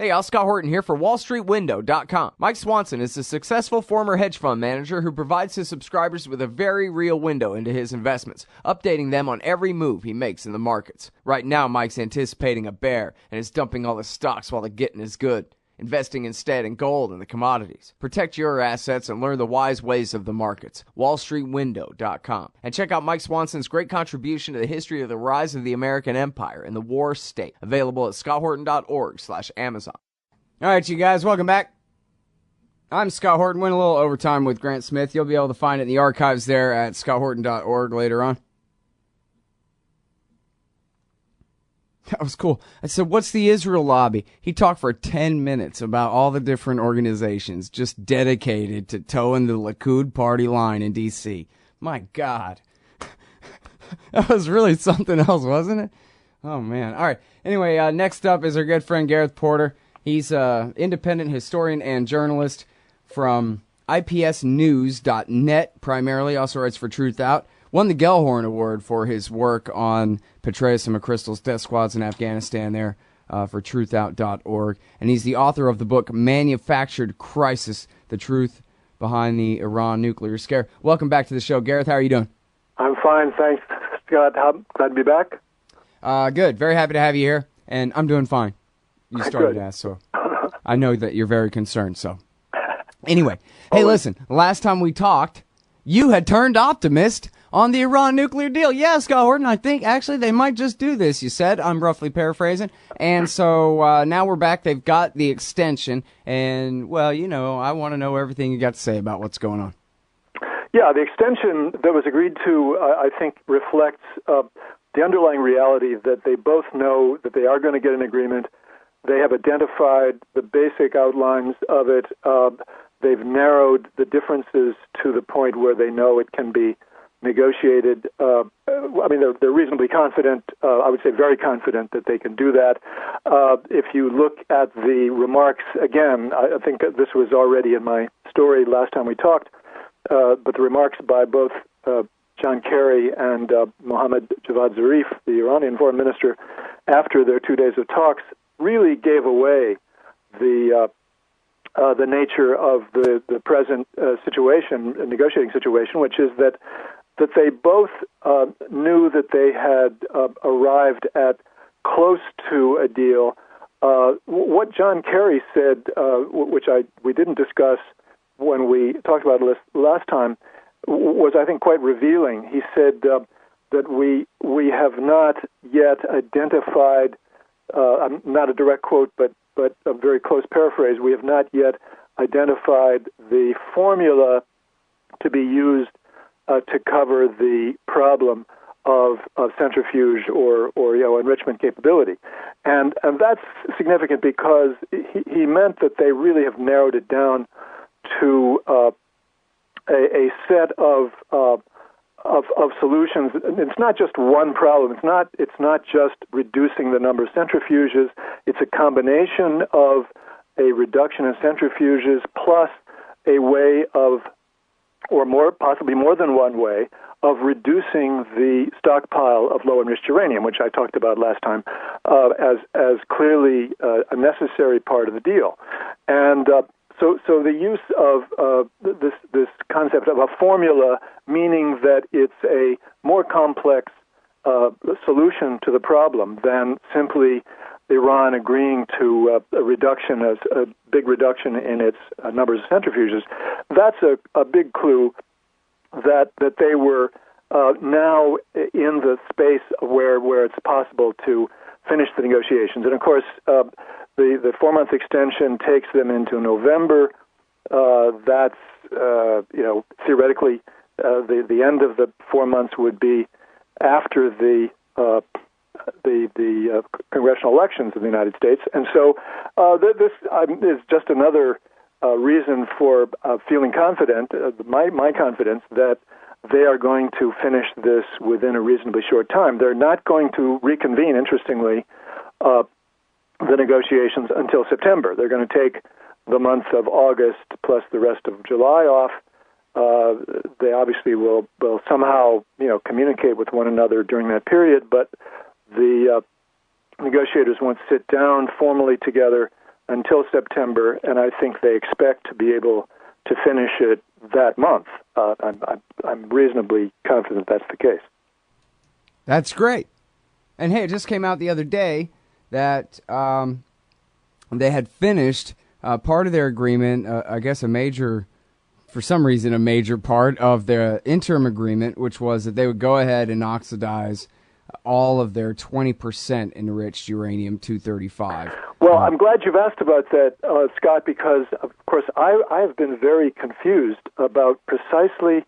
Hey, y'all, Scott Horton here for WallStreetWindow.com. Mike Swanson is a successful former hedge fund manager who provides his subscribers with a very real window into his investments, updating them on every move he makes in the markets. Right now, Mike's anticipating a bear and is dumping all his stocks while the getting is good, investing instead in gold and the commodities. Protect your assets and learn the wise ways of the markets. WallStreetWindow.com. And check out Mike Swanson's great contribution to the history of the rise of the American empire and the war state. Available at scotthorton.org/Amazon. All right, you guys, welcome back. I'm Scott Horton. Went a little overtime with Grant Smith. You'll be able to find it in the archives there at scotthorton.org later on. That was cool. I said, what's the Israel lobby? He talked for 10 minutes about all the different organizations just dedicated to towing the Likud party line in D.C. My God. That was really something else, wasn't it? Oh, man. All right. Anyway, next up is our good friend Gareth Porter. He's an independent historian and journalist from IPSnews.net primarily. Also writes for Truth Out. Won the Gellhorn Award for his work on Petraeus and McChrystal's death squads in Afghanistan there for truthout.org. And he's the author of the book Manufactured Crisis, The Truth Behind the Iran Nuclear Scare. Welcome back to the show, Gareth. How are you doing? I'm fine, thanks, Scott. Glad to be back. Good. Very happy to have you here. And I'm doing fine. You started to ask, so I know that you're very concerned. So anyway, hey, listen, last time we talked, you had turned optimist on the Iran nuclear deal. Yeah, Scott Horton, I think actually they might just do this, you said. I'm roughly paraphrasing. And so now we're back. They've got the extension. And, well, you know, I want to know everything you got to say about what's going on. Yeah, the extension that was agreed to, I think, reflects the underlying reality that they both know that they are going to get an agreement. They have identified the basic outlines of it. They've narrowed the differences to the point where they know it can be negotiated. I mean, they're reasonably confident, I would say very confident that they can do that. If you look at the remarks, again, I think this was already in my story last time we talked, but the remarks by both John Kerry and Mohammad Javad Zarif, the Iranian foreign minister, after their 2 days of talks, really gave away the nature of the present situation, negotiating situation, which is that they both knew that they had arrived at close to a deal. What John Kerry said, which we didn't discuss when we talked about it last time, was, I think, quite revealing. He said that we have not yet identified, not a direct quote, but a very close paraphrase, we have not yet identified the formula to be used to cover the problem of centrifuge or enrichment capability. And that's significant because he meant that they really have narrowed it down to a set of solutions. It's not just one problem. It's not just reducing the number of centrifuges. It's a combination of a reduction in centrifuges plus a way of, or more, possibly more than one way, of reducing the stockpile of low-enriched uranium, which I talked about last time, as clearly a necessary part of the deal. And so the use of this concept of a formula, meaning that it's a more complex solution to the problem than simply Iran agreeing to a reduction, a big reduction in its numbers of centrifuges, that's a big clue that they were now in the space where it's possible to finish the negotiations. And of course, the 4-month extension takes them into November. That's theoretically the end of the 4 months would be after the congressional elections in the United States, and so this is just another reason for feeling confident. My confidence that they are going to finish this within a reasonably short time. They're not going to reconvene, interestingly, the negotiations until September. They're going to take the month of August plus the rest of July off. They obviously will somehow communicate with one another during that period, but the negotiators won't sit down formally together until September, and I think they expect to be able to finish it that month. I'm reasonably confident that's the case. That's great. And hey, it just came out the other day that they had finished part of their agreement, I guess for some reason, a major part of their interim agreement, which was that they would go ahead and oxidize all of their 20% enriched uranium-235. Well, I'm glad you've asked about that, Scott, because, of course, I have been very confused about precisely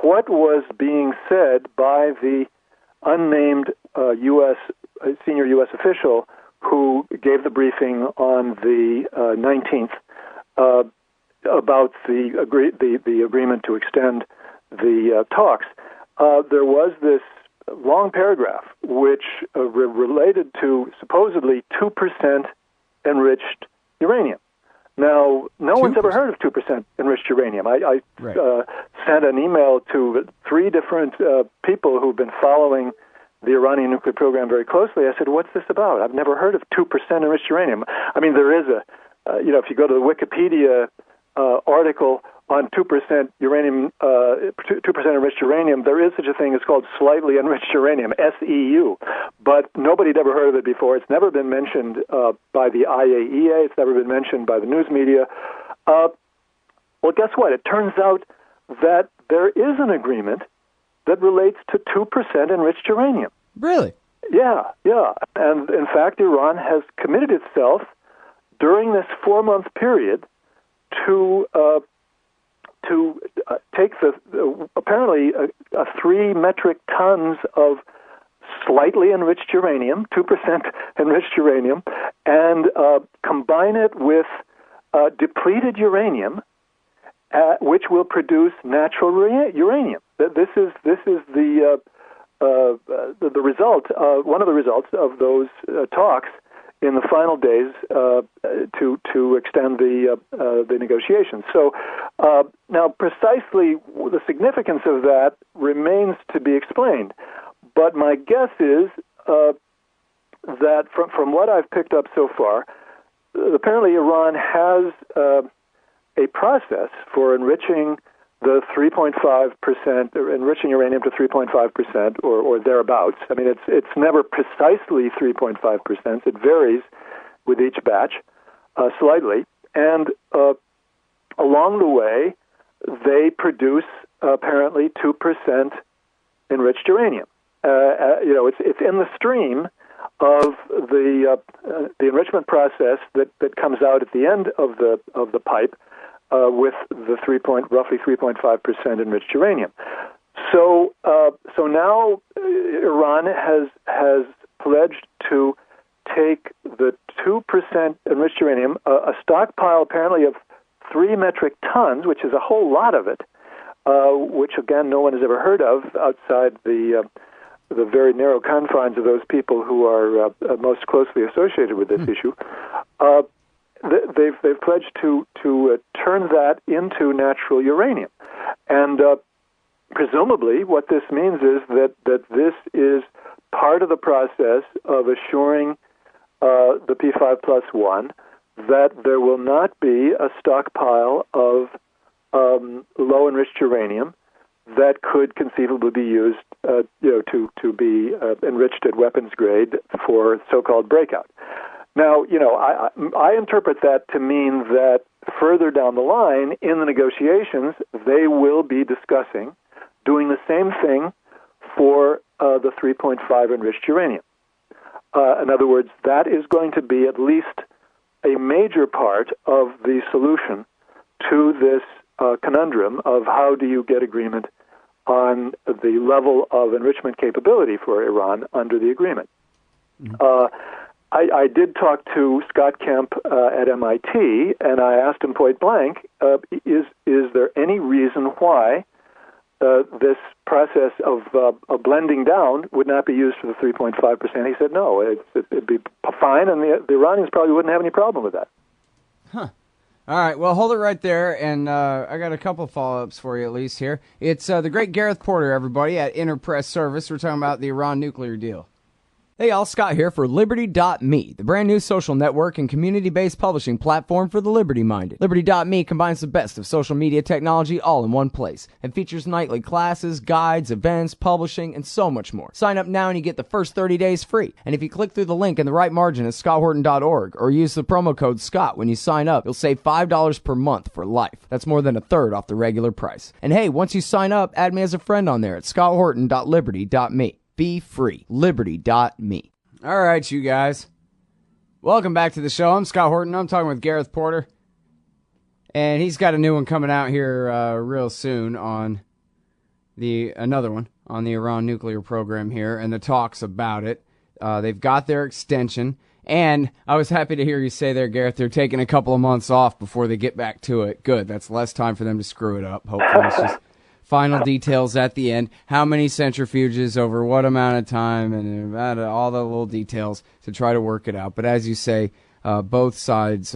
what was being said by the unnamed senior U.S. official who gave the briefing on the 19th about the agreement to extend the talks. There was this long paragraph which related to supposedly 2% enriched uranium. Now, no 2%. One's ever heard of 2% enriched uranium. I sent an email to 3 different people who've been following the Iranian nuclear program very closely. I said, what's this about? I've never heard of 2% enriched uranium. I mean, there is if you go to the Wikipedia article on 2% uranium, 2% enriched uranium, there is such a thing as called slightly enriched uranium, SEU. But nobody had ever heard of it before. It's never been mentioned by the IAEA. It's never been mentioned by the news media. Well, guess what? It turns out that there is an agreement that relates to 2% enriched uranium. Really? Yeah. And in fact, Iran has committed itself during this 4-month period to take apparently 3 metric tons of slightly enriched uranium, 2% enriched uranium, and combine it with depleted uranium, which will produce natural uranium. This is the result, one of the results of those talks in the final days to extend the negotiations. So now, precisely the significance of that remains to be explained. But my guess is that from what I've picked up so far, apparently Iran has a process for enriching the 3.5%, enriching uranium to 3.5% or thereabouts. I mean, it's never precisely 3.5%. It varies with each batch slightly. And along the way, they produce apparently 2% enriched uranium. It's in the stream of the enrichment process that comes out at the end of the pipe. With the roughly 3.5% enriched uranium, so now Iran has pledged to take the 2% enriched uranium, a stockpile apparently of 3 metric tons, which is a whole lot of it, which again no one has ever heard of outside the very narrow confines of those people who are most closely associated with this issue. They've pledged to turn that into natural uranium, and presumably what this means is that this is part of the process of assuring the P5+1 that there will not be a stockpile of low enriched uranium that could conceivably be used, to be enriched at weapons grade for so-called breakout. Now, I interpret that to mean that further down the line in the negotiations, they will be discussing doing the same thing for the 3.5 enriched uranium. In other words, that is going to be at least a major part of the solution to this conundrum of how do you get agreement on the level of enrichment capability for Iran under the agreement. Mm-hmm. I did talk to Scott Kemp at MIT, and I asked him point blank, is there any reason why this process of blending down would not be used for the 3.5%? He said no, it'd be fine, and the Iranians probably wouldn't have any problem with that. Huh. All right, well, hold it right there, and I got a couple follow-ups for you at least here. It's the great Gareth Porter, everybody, at Interpress Service. We're talking about the Iran nuclear deal. Hey all, Scott here for Liberty.me, the brand new social network and community-based publishing platform for the liberty-minded. Liberty.me combines the best of social media technology all in one place and features nightly classes, guides, events, publishing, and so much more. Sign up now and you get the first 30 days free. And if you click through the link in the right margin at scotthorton.org or use the promo code SCOTT when you sign up, you'll save $5 per month for life. That's more than a third off the regular price. And hey, once you sign up, add me as a friend on there at scotthorton.liberty.me. Be free. Liberty.me. All right, you guys. Welcome back to the show. I'm Scott Horton. I'm talking with Gareth Porter. And he's got a new one coming out here real soon on another one on the Iran nuclear program here and the talks about it. They've got their extension. And I was happy to hear you say there, Gareth, they're taking a couple of months off before they get back to it. Good. That's less time for them to screw it up. Hopefully it's just final details at the end. How many centrifuges over what amount of time and about all the little details to try to work it out. But as you say, both sides,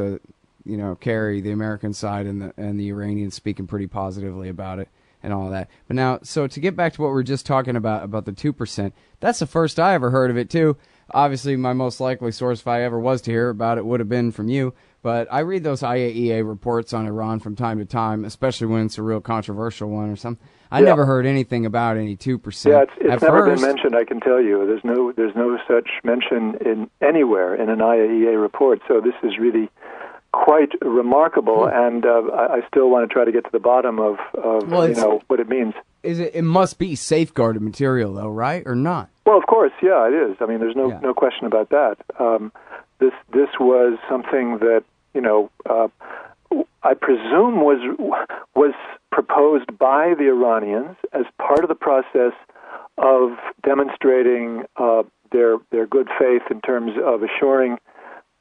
carry the American side and the Iranians speaking pretty positively about it and all that. But now, so to get back to what we were just talking about the 2%, that's the first I ever heard of it too. Obviously, my most likely source, if I ever was to hear about it, would have been from you. But I read those IAEA reports on Iran from time to time, especially when it's a real controversial one or something. I never heard anything about any 2%. Yeah, it's never been mentioned, I can tell you. There's no such mention anywhere in an IAEA report. So this is really quite remarkable, and I still want to try to get to the bottom of what it means. It must be safeguarded material, though, right, or not? Well, of course, yeah, it is. I mean, there's no question about that. This was something that I presume was proposed by the Iranians as part of the process of demonstrating their good faith in terms of assuring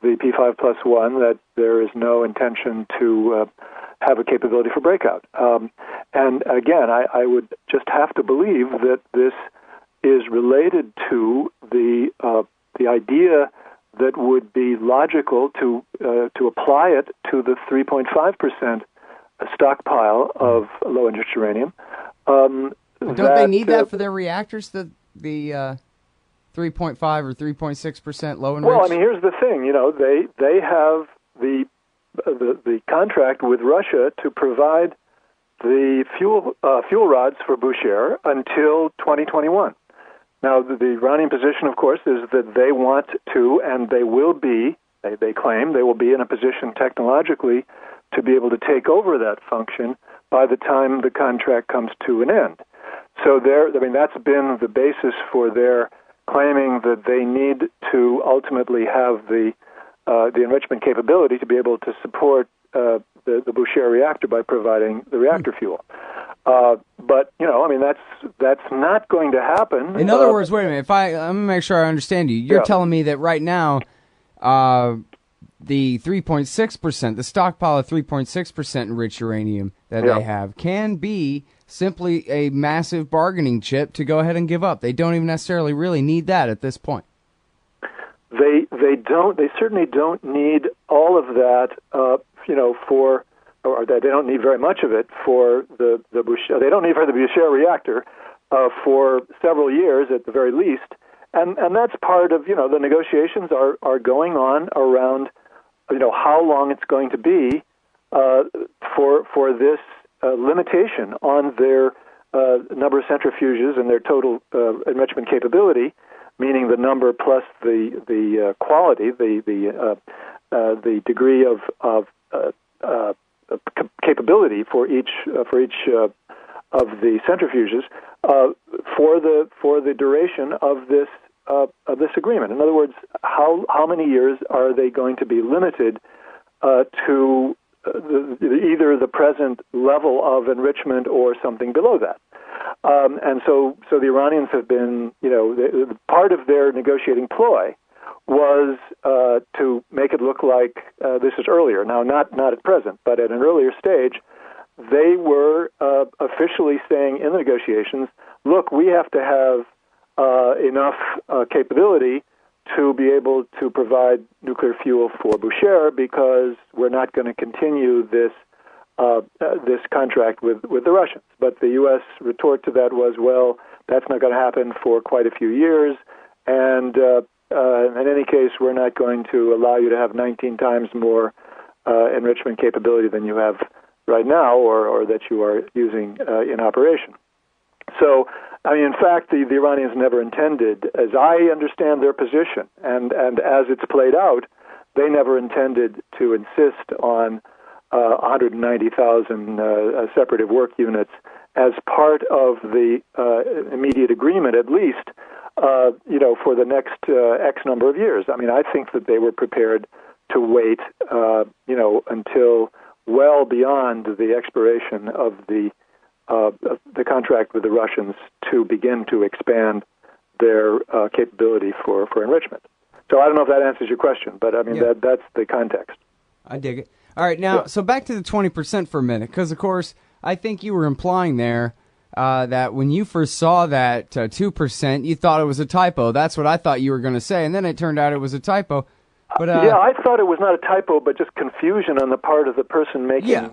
the P5+1 that there is no intention to have a capability for breakout. And again, I would just have to believe that this is related to the idea that would be logical to apply it to the 3.5% stockpile of low-enriched uranium. Don't they need that for their reactors? The 3.5 or 3.6% low-enriched? Well, I mean, here's the thing. They have the contract with Russia to provide the fuel rods for Bushehr until 2021. Now, the Iranian position, of course, is that they want to, and they will be, they claim, they will be in a position technologically to be able to take over that function by the time the contract comes to an end. So that's been the basis for their claiming that they need to ultimately have the enrichment capability to be able to support the Bushehr reactor by providing the reactor fuel. But that's not going to happen. In other words, wait a minute. Let me make sure I understand you. You're telling me that right now, the 3.6%, the stockpile of 3.6% enriched uranium that they have, can be simply a massive bargaining chip to go ahead and give up. They don't even necessarily really need that at this point. They don't. They certainly don't need all of that. Or they don't need very much of it for the Bushehr. They don't need for the Bushehr reactor for several years at the very least, and that's part of the negotiations are going on around how long it's going to be for this limitation on their number of centrifuges and their total enrichment capability, meaning the number plus the quality, the degree of capability for each of the centrifuges for the duration of this agreement. In other words, how many years are they going to be limited to either the present level of enrichment or something below that? And so the Iranians have been, part of their negotiating ploy was to make it look like this is earlier. Now, not at present, but at an earlier stage, they were officially saying in the negotiations, look, we have to have enough capability to be able to provide nuclear fuel for Bushehr because we're not going to continue this contract with the Russians. But the U.S. retort to that was, well, that's not going to happen for quite a few years, And in any case, we're not going to allow you to have 19 times more enrichment capability than you have right now, or that you are using in operation. So, I mean, in fact, the Iranians never intended, as I understand their position, and as it's played out, they never intended to insist on 190,000 separative work units as part of the immediate agreement, at least, for the next X number of years. I mean, I think that they were prepared to wait, until well beyond the expiration of the contract with the Russians to begin to expand their capability for enrichment. So I don't know if that answers your question, but I mean, that's the context. I dig it. All right, now, so back to the 20% for a minute, because, of course, I think you were implying there that when you first saw that 2%, you thought it was a typo. That's what I thought you were going to say, and then it turned out it was a typo. But I thought it was not a typo, but just confusion on the part of the person making,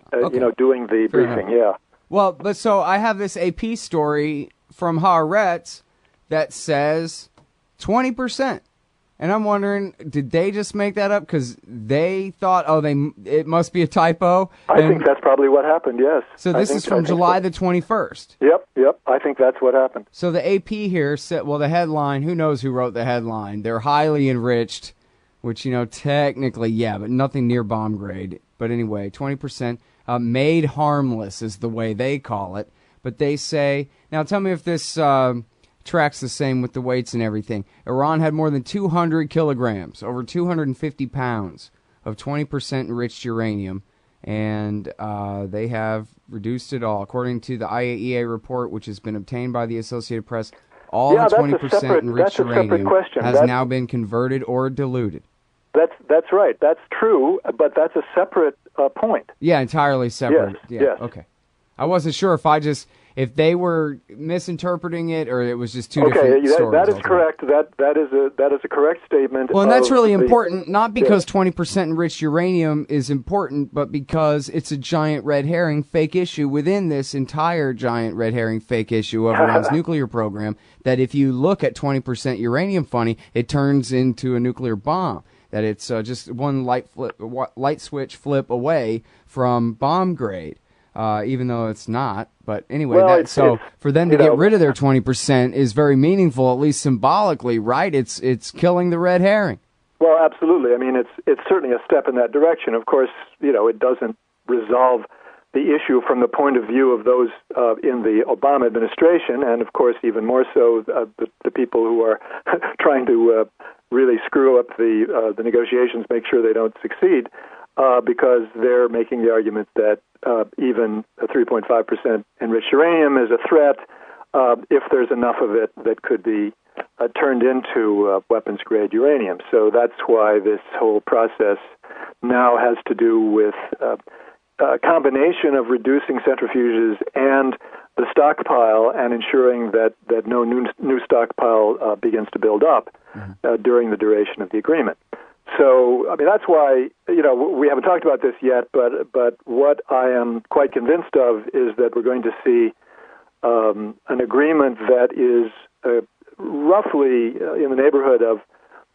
doing the briefing. Yeah. Well, but so I have this AP story from Haaretz that says 20%. And I'm wondering, did they just make that up because they thought, it must be a typo? I think that's probably what happened, yes. So this is from July the 21st. Yep, I think that's what happened. So the AP here said, well, the headline, who knows who wrote the headline? They're highly enriched, which, technically, but nothing near bomb grade. But anyway, 20%. Made harmless is the way they call it. But they say, now tell me if this tracks the same with the weights and everything. Iran had more than 200 kilograms, over 250 pounds of 20% enriched uranium, and they have reduced it all. According to the IAEA report, which has been obtained by the Associated Press, all the 20% enriched uranium has now been converted or diluted. That's right. That's true, but that's a separate point. Yeah, entirely separate. Yes. Okay. I wasn't sure if they were misinterpreting it or it was just two different stories. That is correct. That is a correct statement. Well, and that's really important, not because 20% enriched uranium is important, but because it's a giant red herring fake issue within this entire giant red herring fake issue of Iran's nuclear program, that if you look at 20% uranium funny, it turns into a nuclear bomb. That it's just one light switch flip away from bomb grade, even though it's not. But anyway, for them to get rid of their 20% is very meaningful, at least symbolically, right? It's killing the red herring. Well, absolutely. I mean, it's certainly a step in that direction. Of course, it doesn't resolve the issue from the point of view of those in the Obama administration, and of course, even more so, the people who are trying to really screw up the negotiations, make sure they don't succeed, because they're making the argument that even a 3.5% enriched uranium is a threat if there's enough of it that could be turned into weapons-grade uranium. So that's why this whole process now has to do with a combination of reducing centrifuges and the stockpile and ensuring that no new stockpile begins to build up during the duration of the agreement. So, I mean, that's why, we haven't talked about this yet, but what I am quite convinced of is that we're going to see an agreement that is roughly in the neighborhood of,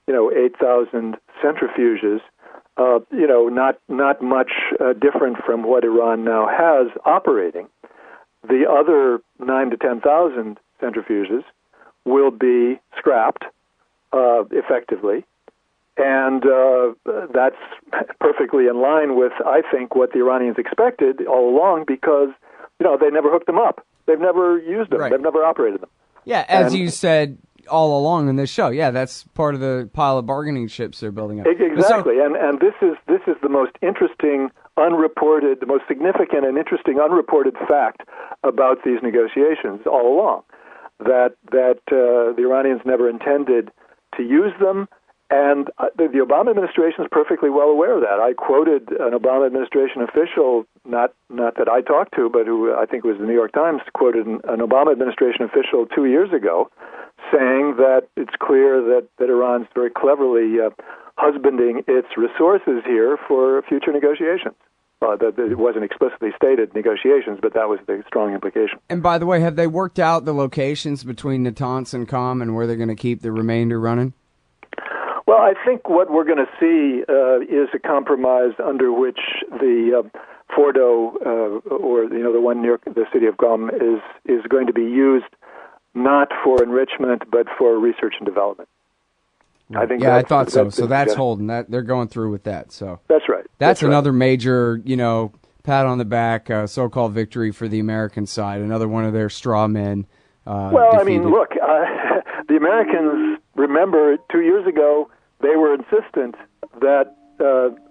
8,000 centrifuges, not much different from what Iran now has operating. The other 9,000 to 10,000 centrifuges will be scrapped effectively, and that's perfectly in line with, I think, what the Iranians expected all along, because they never hooked them up, they've never used them, They've never operated them. Yeah, as you said all along in this show, that's part of the pile of bargaining chips they're building up. Exactly, and this is the most interesting unreported, the most significant and interesting unreported fact about these negotiations all along, that the Iranians never intended to use them, and the Obama administration is perfectly well aware of that. I quoted an Obama administration official, not that I talked to, but who I think was the New York Times, quoted an Obama administration official 2 years ago, saying that it's clear that Iran's very cleverly husbanding its resources here for future negotiations. That it wasn't explicitly stated negotiations, but that was the strong implication. And by the way, have they worked out the locations between Natanz and Com and where they're going to keep the remainder running? Well, I think what we're going to see is a compromise under which the Fordo, or the one near the city of Com, is going to be used not for enrichment but for research and development. Right. I think. Yeah, I thought so. So that's holding that. They're going through with that. So that's right. That's another major, pat on the back, so-called victory for the American side. Another one of their straw men. Well, defeated. I mean, look, the Americans, remember 2 years ago, they were insistent that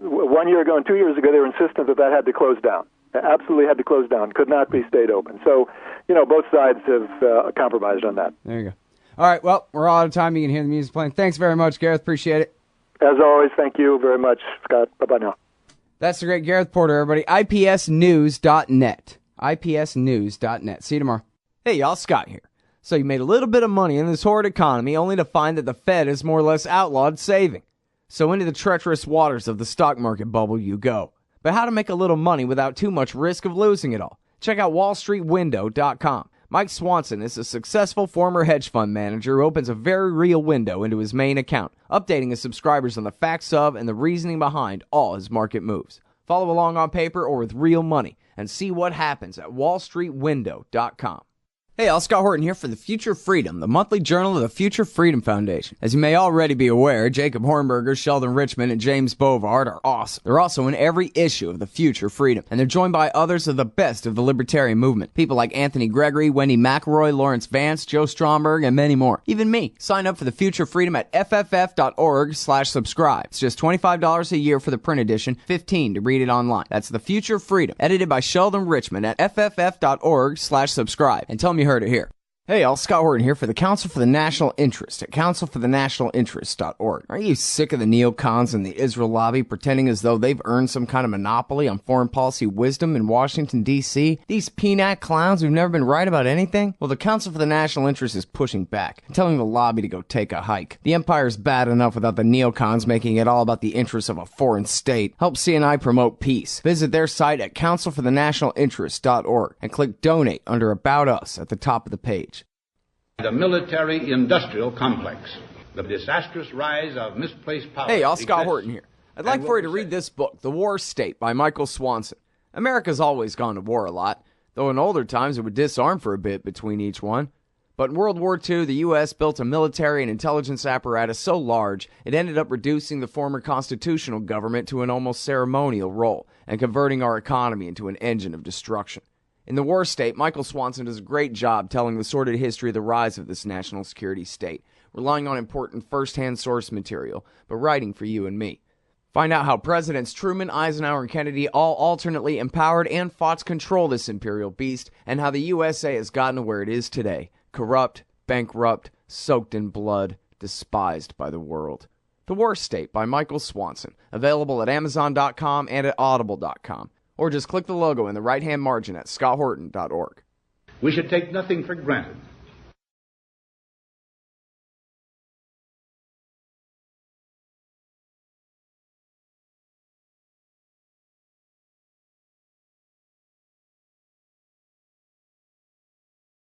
1 year ago and 2 years ago, they were insistent that had to close down. Absolutely had to close down. Could not be stayed open. So, both sides have compromised on that. There you go. All right, well, we're all out of time. You can hear the music playing. Thanks very much, Gareth. Appreciate it. As always, thank you very much, Scott. Bye-bye now. That's the great Gareth Porter, everybody. IPSnews.net. IPSnews.net. See you tomorrow. Hey, y'all, Scott here. So you made a little bit of money in this horrid economy only to find that the Fed has more or less outlawed saving. So into the treacherous waters of the stock market bubble you go. But how to make a little money without too much risk of losing it all? Check out wallstreetwindow.com. Mike Swanson is a successful former hedge fund manager who opens a very real window into his main account, updating his subscribers on the facts of and the reasoning behind all his market moves. Follow along on paper or with real money and see what happens at wallstreetwindow.com. Hey, all, Scott Horton here for The Future Freedom, the monthly journal of the Future Freedom Foundation. As you may already be aware, Jacob Hornberger, Sheldon Richman, and James Bovard are awesome. They're also in every issue of The Future Freedom, and they're joined by others of the best of the libertarian movement. People like Anthony Gregory, Wendy McElroy, Lawrence Vance, Joe Stromberg, and many more. Even me. Sign up for The Future Freedom at fff.org/subscribe. It's just $25 a year for the print edition, $15 to read it online. That's The Future Freedom, edited by Sheldon Richman at fff.org/subscribe. And tell me you heard it here. Hey, all, Scott Horton here for the Council for the National Interest at councilforthenationalinterest.org. Aren't you sick of the neocons and the Israel lobby pretending as though they've earned some kind of monopoly on foreign policy wisdom in Washington, D.C.? These peanut clowns who've never been right about anything? Well, the Council for the National Interest is pushing back and telling the lobby to go take a hike. The empire's bad enough without the neocons making it all about the interests of a foreign state. Help CNI promote peace. Visit their site at councilforthenationalinterest.org and click Donate under About Us at the top of the page. The military-industrial complex, the disastrous rise of misplaced power. Hey, y'all, Scott Horton here. I'd like for you to read this book, The War State by Michael Swanson. America's always gone to war a lot, though in older times it would disarm for a bit between each one. But in World War II, the U.S. built a military and intelligence apparatus so large, it ended up reducing the former constitutional government to an almost ceremonial role and converting our economy into an engine of destruction. In The War State, Michael Swanson does a great job telling the sordid history of the rise of this national security state, relying on important first-hand source material, but writing for you and me. Find out how Presidents Truman, Eisenhower, and Kennedy all alternately empowered and fought to control this imperial beast, and how the USA has gotten to where it is today, corrupt, bankrupt, soaked in blood, despised by the world. The War State by Michael Swanson, available at Amazon.com and at Audible.com. Or just click the logo in the right-hand margin at scotthorton.org. We should take nothing for granted.